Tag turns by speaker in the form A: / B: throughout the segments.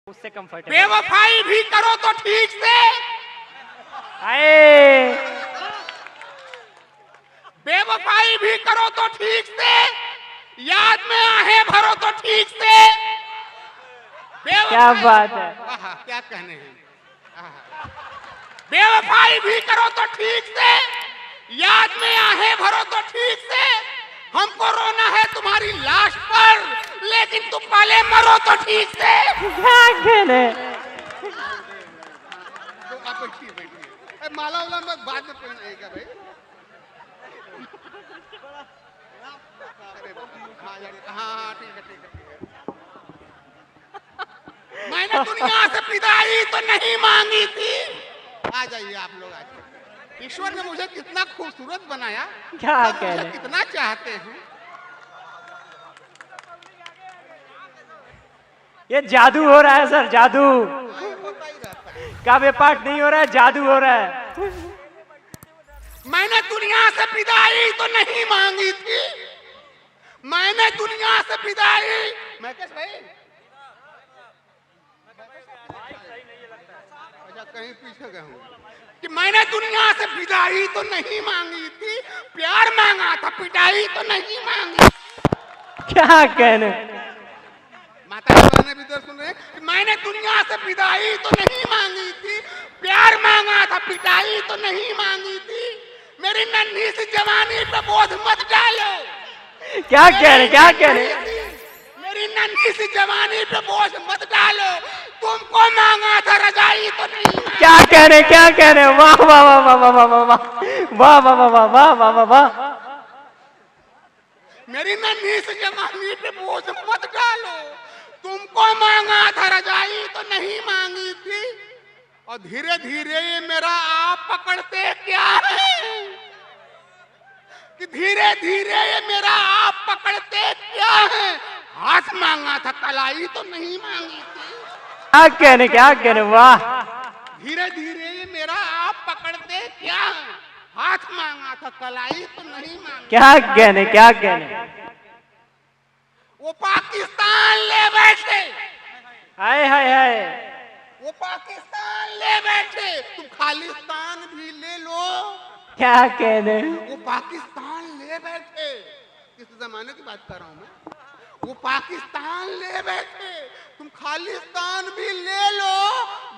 A: उससे कंफर्टेबल।
B: बेवफाई भी करो तो ठीक से,
A: आए
B: बेवफाई भी करो तो ठीक से, याद में आहें भरो तो ठीक से।
A: क्या बात है।
B: आहा, क्या कहने हैं। बेवफाई भी करो तो ठीक से, याद में आहें भरो तो ठीक से। हमको रोना है तुम्हारी लाश पर, लेकिन तुम पहले मरो तो ठीक से।
A: क्या कहने।
B: तो आप बैठिए, माला वाला मैं बाद में पहनाएगा भाई। हाँ ठीक है ठीक है। मैंने दुनिया से विदाई तो नहीं मांगी थी। आ जाइए आप लोग, आ जाइए। ईश्वर ने मुझे कितना खूबसूरत बनाया,
A: क्या
B: मुझे
A: कहने।
B: कितना चाहते हैं।
A: ये जादू हो रहा है सर, जादू।
B: होता ही रहता है।
A: काव्य पाठ नहीं हो रहा है, जादू हो रहा है।
B: मैंने दुनिया से विदाई तो नहीं मांगी थी, मैंने दुनिया से विदाई। मैं कैसे भाई, अच्छा कहीं पीछे गए हूँ कि मैंने दुनिया से विदाई तो नहीं मांगी थी, प्यार मांगा था, पिटाई तो नहीं मांगी।
A: क्या कहने।
B: माता बहने भी तो सुन रहे कि मैंने दुनिया से विदाई तो नहीं मांगी थी, प्यार मांगा था, पिटाई तो नहीं मांगी थी। मेरी नन्ही सी जवानी पे बोझ मत डालो।
A: क्या कहने, क्या कहने।
B: मेरी नन्ही सी जवानी पे बोझ मत डालो। तुमको मांगा था रजाई तो नहीं मांगी।
A: क्या कहने, क्या कहने। वाह वाह वाह वाह वाह वाह वाह वाह वाह वाह वाह वाह वाह वाह।
B: मेरी नन्ही सी जवानी पे बोझ मत डालो। तुमको मांगा था रजाई तो नहीं मांगी थी। और धीरे धीरे ये मेरा आप पकड़ते क्या है, कि धीरे धीरे ये मेरा आप पकड़ते क्या है। हाथ मांगा था, कलाई तो नहीं मांगी थी।
A: क्या कहने, क्या कहने। वाह।
B: धीरे धीरे ये मेरा आप पकड़ते क्या है। हाथ मांगा था, कलाई तो नहीं मांगी।
A: क्या कहने, क्या कहने।
B: वो पाकिस्तान ले बैठे,
A: हाय हाय हाय।
B: वो पाकिस्तान ले बैठे, तुम खालिस्तान भी ले लो।
A: क्या कहने।
B: वो पाकिस्तान ले बैठे, किस जमाने की बात कर रहा हूं मैं। वो पाकिस्तान ले बैठे, तुम खालिस्तान भी ले लो।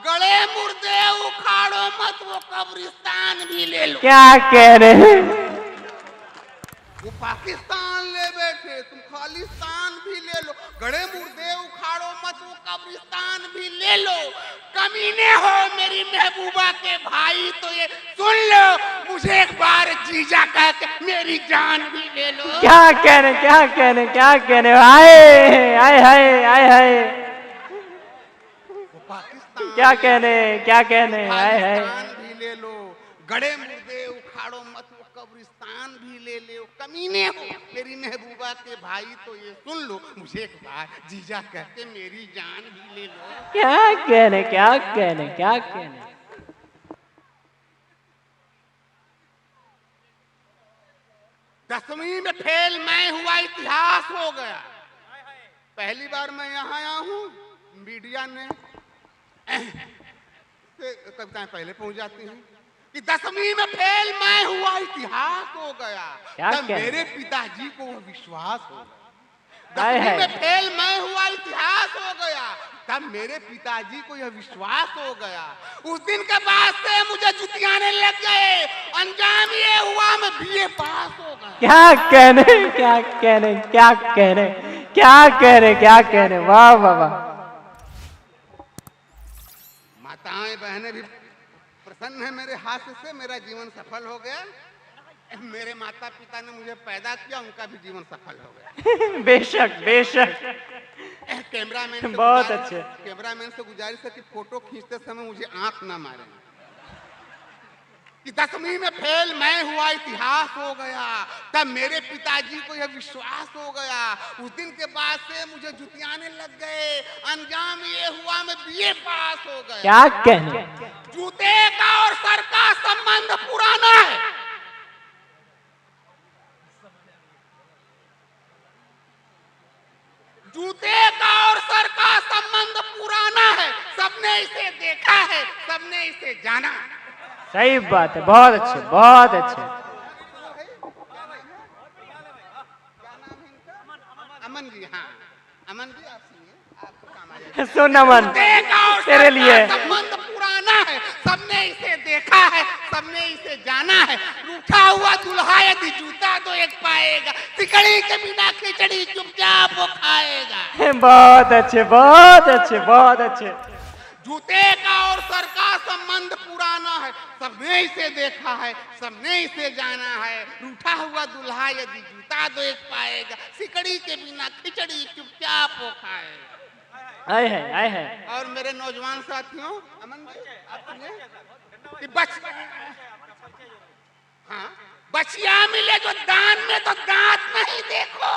B: गड़े मुर्दे उखाड़ो मत, वो कब्रिस्तान भी ले लो।
A: क्या कहने।
B: वो पाकिस्तान ले बैठे, तुम खालिस्तान भी ले लो। गड़े मुर्दे उखाड़ो मत, वो कब्रिस्तान भी ले लो। कमीने हो मेरी महबूबा के भाई तो ये सुन लो, मुझे एक बार जीजा कह के मेरी जान भी ले लो।
A: क्या कहने, क्या कहने, क्या कहने। हाय हाय हाय हाय हाय।
B: वो पाकिस्तान
A: क्या कहने, क्या कहने। हाय हाय।
B: खालिस्तान भी ले लो। गड़े मुर्दे उखाड़ो मत, वो कब्रिस्तान भी ले लो। कमीने हो मेरी महबूबा के भाई तो ये सुन लो, मुझे एक बार जीजा कह के मेरी जान भी ले लो।
A: क्या कहने, क्या कहने, क्या कहने।
B: 10वीं में फेल मैं हुआ, इतिहास हो गया। पहली बार मैं यहाँ आया हूँ, मीडिया ने कविताएं पहले पहुंच जाती हैं कि 10वीं में फेल मैं हुआ, इतिहास हो गया। तब मेरे पिताजी को वो विश्वास हो गया। 10वीं में फेल मैं हुआ, इतिहास हो गया। तब मेरे पिताजी को यह विश्वास हो गया। उस दिन के बाद से मुझे जुतियाने लग गए। अंजाम ये हुआ मैं बीए पास हो गया।
A: क्या कहने, क्या कहने, क्या कहने, क्या कहने, क्या कहने। वाह वाह वाह।
B: माताएं बहनें भी प्रसन्न है मेरे हाथ से, मेरा जीवन सफल हो गया। मेरे माता पिता ने मुझे पैदा किया, उनका भी जीवन सफल हो गया।
A: बेशक बेशक।
B: कैमरामैन
A: बहुत अच्छे।
B: कैमरामैन से गुजारिश है कि फोटो खींचते समय मुझे आंख ना मारे। कि 10वीं में फेल मैं हुआ, इतिहास हो गया। तब मेरे पिताजी को यह विश्वास हो गया। उस दिन के बाद से मुझे जुतियाने लग गए। अंजाम ये हुआ मैं बीए पास हो गया।
A: क्या कहने।
B: जूते का और सर का संबंध पुराना है। जूते का और सर का संबंध पुराना है, सबने इसे देखा है, सबने इसे जाना।
A: सही बात है, बहुत अच्छे, बहुत अच्छे।
B: अमन जी, हाँ अमन जी, आप सुनिए, आपको काम आ जाएगा।
A: सुन अमन, तेरे लिए
B: संबंध पुराना है, सबने इसे देखा है, सबने इसे जाना है। रूठा हुआ दुल्हा यदि जूता तो एक पाएगा, सिकड़ी के बिना खिचड़ी चुपचाप वो खाएगा।
A: बहुत अच्छे, बहुत अच्छे, बहुत अच्छे।
B: जूते का और सर का संबंध पुराना है, सबने इसे देखा है, सबने इसे जाना है। रूठा हुआ दुल्हा यदि जूता तो एक पाएगा, सिकड़ी के बिना खिचड़ी चुपचाप वो खाएगा।
A: आए है, आए है।
B: और मेरे नौजवान साथियों, अमन जी आप सुनिए कि हाँ, बचिया मिले जो दान में तो दांत नहीं देखो।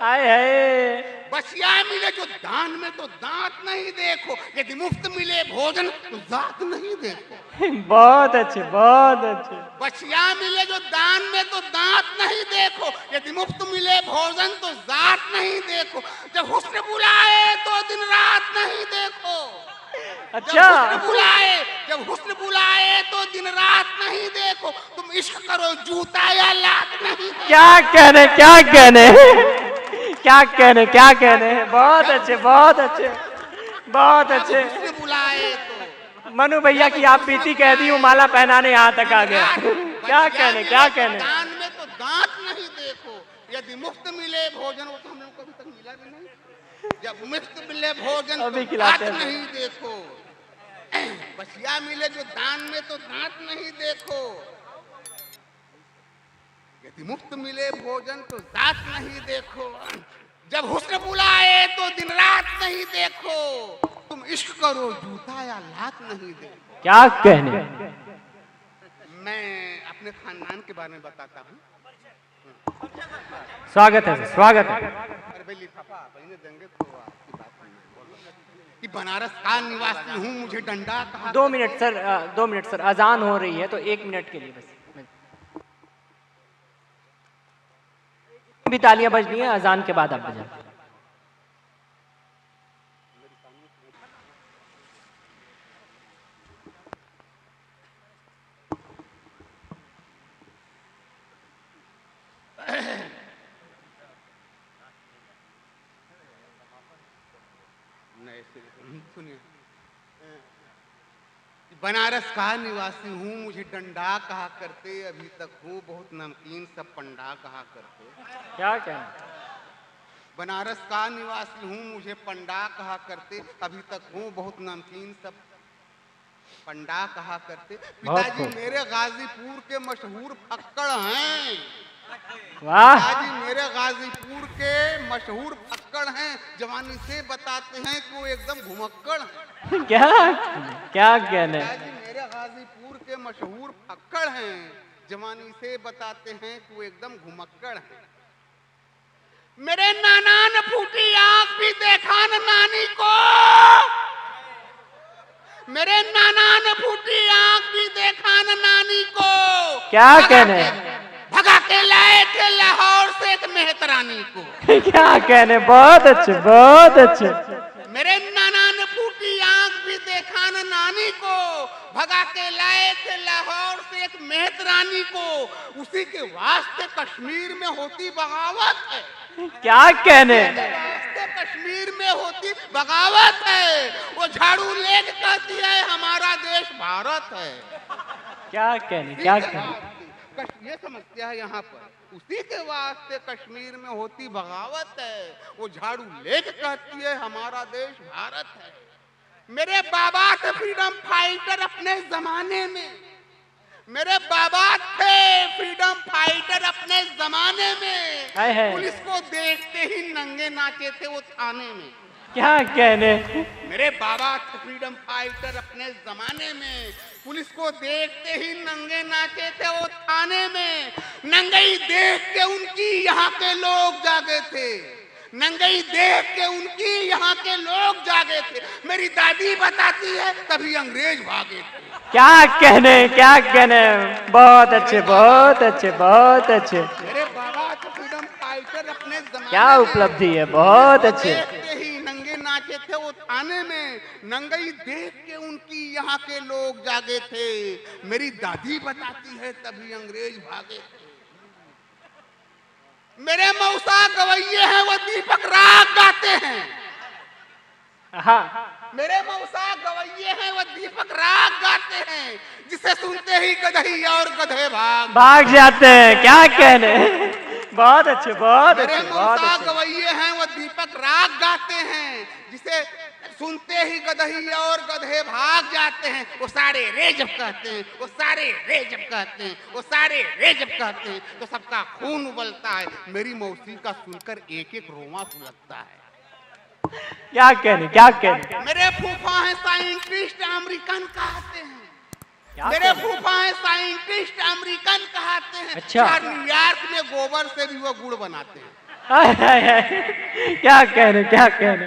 A: आए है।
B: बचिया मिले जो दान में तो दांत नहीं देखो, यदि मुफ्त मिले भोजन तो जात नहीं देखो।
A: बहुत अच्छे, बहुत अच्छे।
B: बचिया मिले जो दान में तो दांत नहीं देखो, यदि मुफ्त मिले भोजन तो जात नहीं देखो। जब हुस्न बुलाए तो दिन रात नहीं देखो।
A: अच्छा,
B: जब हुस्न बुलाए तो दिन रात नहीं देखो। तुम इश्क करो जूता या लात नहीं।
A: क्या कहने, क्या कहने, क्या कहने, क्या कहने। बहुत अच्छे, बहुत अच्छे, बहुत अच्छे।
B: हुस्न बुलाए तो
A: मनु भैया की आप बीती कह दी हूँ, माला पहनाने यहाँ तक आ गया। क्या कहने, क्या कहने।
B: दान में तो दांत नहीं देखो, यदि मुफ्त मिले भोजन, वो तो हम लोग को अभी तक मिला भी नहीं। जब मुफ्त मिले भोजन तो दांत नहीं देखो। बचिया मिले जो दान में तो दांत नहीं देखो, यदि मुफ्त मिले भोजन तो दांत नहीं देखो। जब हुस्न बुलाए तो दिन रात नहीं देखो। तुम इश्क करो जूता या लात नहीं देखो।
A: क्या कहने।
B: मैं अपने खानदान के बारे में बताता हूँ।
A: स्वागत है, स्वागत है।
B: अरे भाई लिफाफा बहने देंगे तो आपकी बात कि बनारस का निवासी हूँ, मुझे डंडा कहा।
A: 2 मिनट सर, 2 मिनट सर, अजान हो रही है तो 1 मिनट के लिए बस। भी तालियां बजनी है, अजान के बाद आप बजा।
B: सुनिए, बनारस का निवासी हूँ, मुझे डंडा कहा करते, अभी तक हूँ बहुत नमकीन सब पंडा कहा करते।
A: क्या क्या।
B: बनारस का निवासी हूँ, मुझे पंडा कहा करते, अभी तक हूँ बहुत नमकीन सब पंडा कहा करते। पिताजी मेरे गाजीपुर के मशहूर फक्कड़ हैं।
A: वाह।
B: पिताजी मेरे गाजीपुर के मशहूर फक्कड़ हैं, जवानी से बताते हैं कि वो एकदम घुमक्कड़ हैं।
A: क्या क्या कहने।
B: पिताजी मेरे गाजीपुर के मशहूर फक्कड़ हैं, जवानी से बताते हैं कि वो एकदम घुमक्कड़ हैं। मेरे नाना ने फूटी आंख भी देखा न नानी को। मेरे नाना ने फूटी आंख भी देखा न नानी को।
A: क्या कहने।
B: भगा के लाए थे लाहौर से एक मेहतरानी को।
A: क्या कहने, बहुत अच्छे, बहुत अच्छे।
B: मेरे नाना ने फूटी आंख भी देखा न नानी को, भगा के लाए थे लाहौर से एक मेहतरानी को। उसी के वास्ते कश्मीर में होती बगावत है।
A: क्या कहने।
B: वास्ते कश्मीर में होती बगावत है। वो झाड़ू लेके कहती है हमारा देश भारत है।
A: क्या कहने, क्या कहने।
B: ये समस्या है यहाँ पर। उसी के वास्ते कश्मीर में होती बगावत है। वो झाड़ू लेके कहती है हमारा देश भारत है। मेरे बाबा थे फ्रीडम फाइटर अपने जमाने में। मेरे बाबा थे फ्रीडम फाइटर अपने जमाने में। पुलिस को देखते ही नंगे नाचे थे वो थाने में।
A: क्या कहने।
B: मेरे बाबा थे फ्रीडम फाइटर अपने जमाने में। पुलिस को देखते ही नंगे नाचे थे वो थाने में। नंगई देख के उनकी यहाँ के लोग जागे थे। नंगई देख के उनकी यहाँ के लोग जागे थे। मेरी दादी बताती है तभी अंग्रेज भागे थे।
A: क्या कहने, क्या कहने। बहुत अच्छे, बहुत अच्छे, बहुत अच्छे।
B: मेरे बाबा थे फ्रीडम फाइटर अपने जमाने
A: क्या
B: में
A: उपलब्धि है, बहुत
B: पुलिस को
A: अच्छे।
B: देखते ही नंगे नाचे थे वो थाने में, नंगई देख के उनकी यहाँ के लोग जागे थे। मेरी दादी बताती है तभी अंग्रेज भागे थे। मेरे मौसा गवैये हैं वो दीपक राग गाते हैं। मेरे मौसा गवैये हैं वो दीपक राग गाते हैं, जिसे सुनते ही गधई और गधे
A: भाग जाते हैं। क्या कहने, बहुत अच्छे, बहुत
B: मेरे
A: अच्छे, बहुत
B: मौसा
A: अच्छे।
B: गवैये हैं वो दीपक राग गाते हैं, जिसे सुनते ही गधई और गधे भाग जाते हैं। वो सारे रे जब कहते हैं, वो सारे रे जब कहते हैं, वो सारे रे जब कहते हैं, तो सबका खून उबलता है। मेरी मौसी का सुनकर एक एक रोमा सुलगता है।
A: क्या कहने, क्या कहने।
B: मेरे फूफा हैं साइंटिस्ट अमेरिकन कहते हैं। मेरे
A: कहने?
B: फूफा हैं साइंटिस्ट अमेरिकन कहते हैं।
A: अच्छा।
B: न्यूयॉर्क में गोबर से भी वो गुड़ बनाते हैं।
A: क्या कहने, क्या कहने।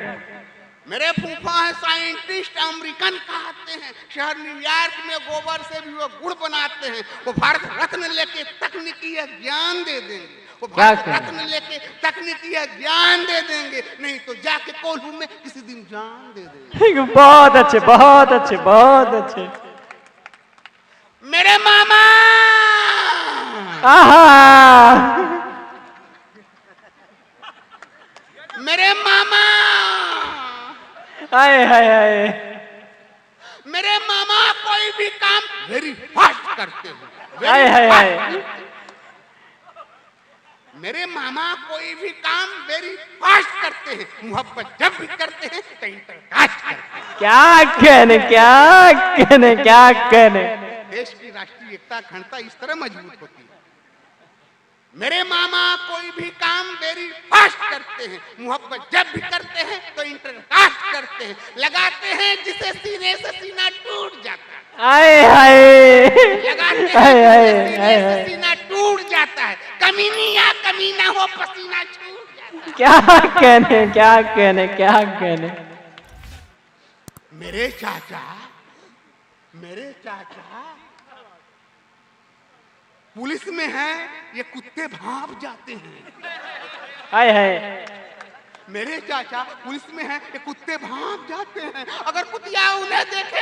B: मेरे फूफा हैं साइंटिस्ट अमेरिकन कहते हैं। शहर न्यूयॉर्क में गोबर से भी वो गुड़ बनाते हैं। वो भारत रत्न लेके तकनीकी ज्ञान दे देंगे। वो भारत रत्न लेके तकनीकी ज्ञान दे देंगे, नहीं तो जाके कोल्हू में किसी दिन जान दे देंगे।
A: बहुत अच्छे, बहुत अच्छे, बहुत अच्छे।
B: मेरे मामा मेरे मामा
A: हाय हाय हाय।
B: मेरे मामा कोई भी काम वेरी फास्ट करते हैं।
A: हाय हाय हाय।
B: मेरे मामा कोई भी काम वेरी फास्ट करते हैं। मोहब्बत जब भी करते हैं तो इंटरकास्ट करते हैं।
A: क्या कहने, क्या कहने, क्या कहने।
B: देश की राष्ट्रीय एकता अखंडता इस तरह मजबूत होती है। मेरे मामा कोई भी काम वेरी फास्ट करते हैं। मोहब्बत जब भी करते हैं तो इंटरकास्ट करते हैं। लगाते हैं जिसे सीने से सीना टूट जाता है।
A: हाय हाय।
B: लगाते हैं सीने से सीना टूट जाता है। कमीनी या कमीना हो पसीना छूट जाता है।
A: क्या कहने, क्या कहने, क्या कहने।
B: मेरे चाचा पुलिस में है, ये कुत्ते भांप जाते हैं।
A: हाय हाय।
B: मेरे चाचा पुलिस में है, ये कुत्ते भांप जाते हैं। अगर कुतिया उन्हें देखे